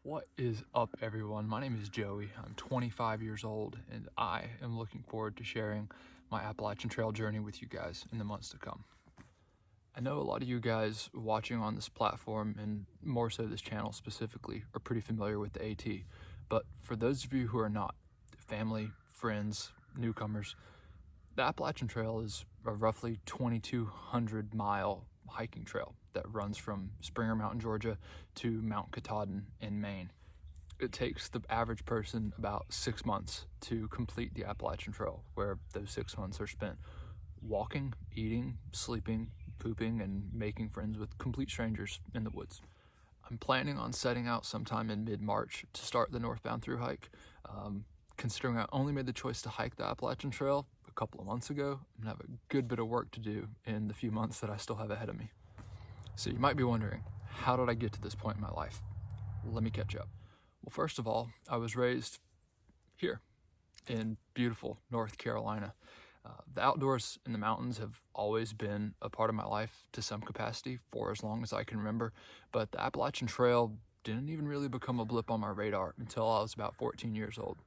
What is up, everyone? My name is Joey. I'm 25 years old, and I am looking forward to sharing my Appalachian Trail journey with you guys in the months to come. I know a lot of you guys watching on this platform, and more so this channel specifically, are pretty familiar with the AT, but for those of you who are not, family, friends, newcomers, the Appalachian Trail is a roughly 2,200 mile hiking trail that runs from Springer Mountain, Georgia to Mount Katahdin in Maine. It takes the average person about 6 months to complete the Appalachian Trail, where those 6 months are spent walking, eating, sleeping, pooping, and making friends with complete strangers in the woods. I'm planning on setting out sometime in mid-March to start the northbound thru hike. Considering I only made the choice to hike the Appalachian Trail a couple of months ago, I'm gonna have a good bit of work to do in the few months that I still have ahead of me. So you might be wondering, how did I get to this point in my life? Let me catch up. Well, first of all, I was raised here in beautiful North Carolina. The outdoors and the mountains have always been a part of my life to some capacity for as long as I can remember, but the Appalachian Trail didn't even really become a blip on my radar until I was about 14 years old.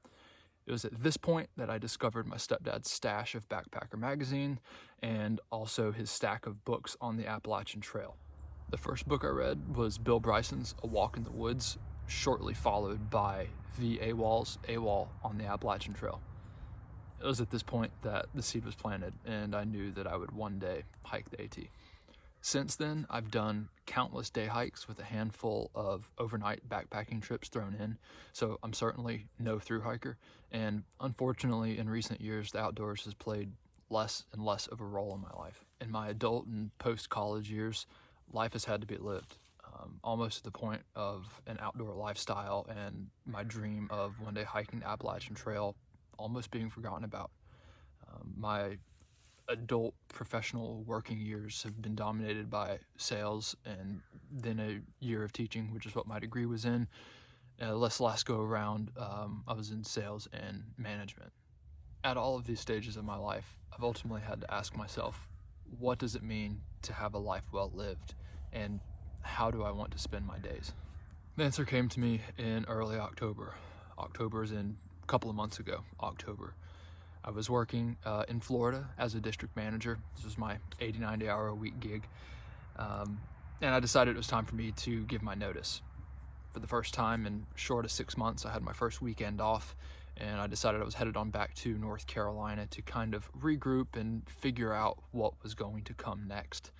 It was at this point that I discovered my stepdad's stash of Backpacker magazine and also his stack of books on the Appalachian Trail. The first book I read was Bill Bryson's A Walk in the Woods, shortly followed by V. AWOL's AWOL on the Appalachian Trail. It was at this point that the seed was planted and I knew that I would one day hike the AT. Since then, I've done countless day hikes with a handful of overnight backpacking trips thrown in, so I'm certainly no thru hiker, and unfortunately in recent years the outdoors has played less and less of a role in my life. In my adult and post-college years, life has had to be lived, almost to the point of an outdoor lifestyle and my dream of one day hiking the Appalachian Trail almost being forgotten about. My adult professional working years have been dominated by sales and then a year of teaching, which is what my degree was in. Last go around, I was in sales and management. At all of these stages of my life, I've ultimately had to ask myself, what does it mean to have a life well lived, and how do I want to spend my days? The answer came to me in early October. October is in a couple of months ago, October. I was working in Florida as a district manager. This was my 80, 90 hour a week gig. And I decided it was time for me to give my notice. For the first time in short of 6 months, I had my first weekend off, and I decided I was headed on back to North Carolina to kind of regroup and figure out what was going to come next.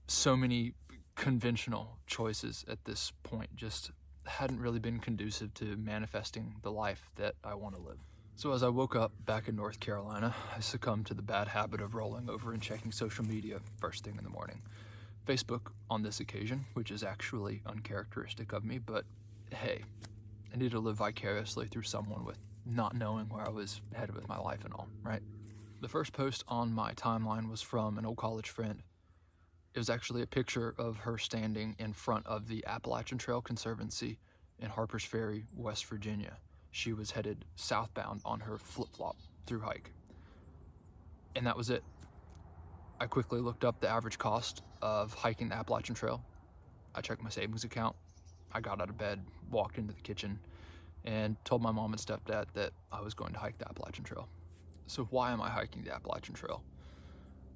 So many conventional choices at this point just hadn't really been conducive to manifesting the life that I want to live. So as I woke up back in North Carolina, I succumbed to the bad habit of rolling over and checking social media first thing in the morning. Facebook on this occasion, which is actually uncharacteristic of me, but hey, I need to live vicariously through someone with not knowing where I was headed with my life and all, right? The first post on my timeline was from an old college friend. It was actually a picture of her standing in front of the Appalachian Trail Conservancy in Harpers Ferry, West Virginia. She was headed southbound on her flip-flop thru hike. And that was it. I quickly looked up the average cost of hiking the Appalachian Trail. I checked my savings account. I got out of bed, walked into the kitchen, and told my mom and stepdad that I was going to hike the Appalachian Trail. So why am I hiking the Appalachian Trail?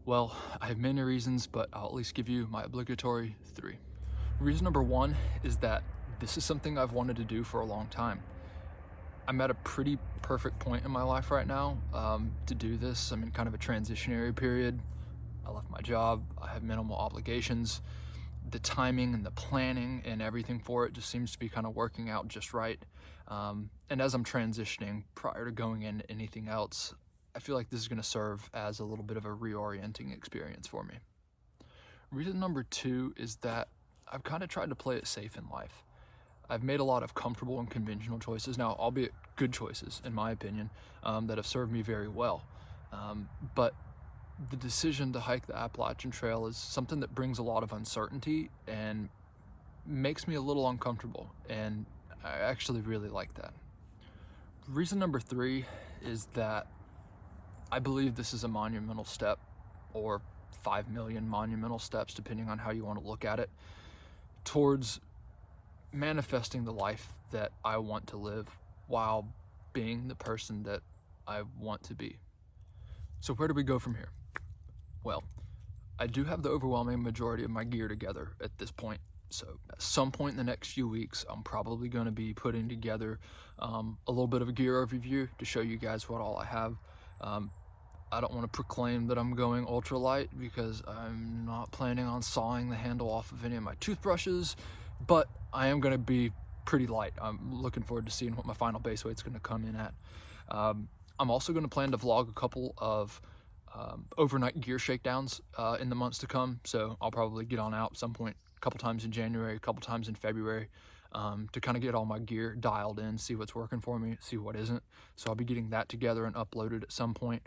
Well, I have many reasons, but I'll at least give you my obligatory 3. Reason number 1 is that this is something I've wanted to do for a long time. I'm at a pretty perfect point in my life right now to do this. I'm in kind of a transitionary period. I left my job, I have minimal obligations. The timing and the planning and everything for it just seems to be kind of working out just right. And as I'm transitioning, prior to going into anything else, I feel like this is going to serve as a little bit of a reorienting experience for me. Reason number 2 is that I've kind of tried to play it safe in life. I've made a lot of comfortable and conventional choices, now albeit good choices in my opinion, that have served me very well. But the decision to hike the Appalachian Trail is something that brings a lot of uncertainty and makes me a little uncomfortable, and I actually really like that. Reason number 3 is that I believe this is a monumental step, or 5 million monumental steps, depending on how you want to look at it, towards manifesting the life that I want to live while being the person that I want to be. So where do we go from here? Well, I do have the overwhelming majority of my gear together at this point. So at some point in the next few weeks, I'm probably going to be putting together a little bit of a gear overview to show you guys what all I have. I don't want to proclaim that I'm going ultralight because I'm not planning on sawing the handle off of any of my toothbrushes, but I am going to be pretty light. I'm looking forward to seeing what my final base weight's going to come in at. I'm also going to plan to vlog a couple of overnight gear shakedowns in the months to come, so I'll probably get on out some point, a couple times in January, a couple times in February, to kind of get all my gear dialed in, see what's working for me, see what isn't. So I'll be getting that together and uploaded at some point.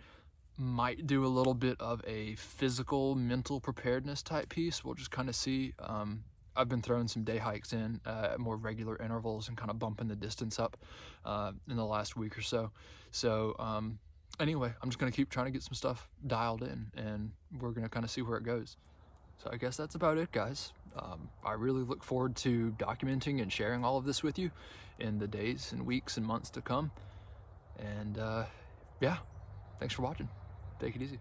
Might do a little bit of a physical, mental preparedness type piece. We'll just kind of see. I've been throwing some day hikes in at more regular intervals and kind of bumping the distance up in the last week or so. So anyway, I'm just going to keep trying to get some stuff dialed in, and we're going to kind of see where it goes. So I guess that's about it, guys. I really look forward to documenting and sharing all of this with you in the days and weeks and months to come. And yeah, thanks for watching. Take it easy.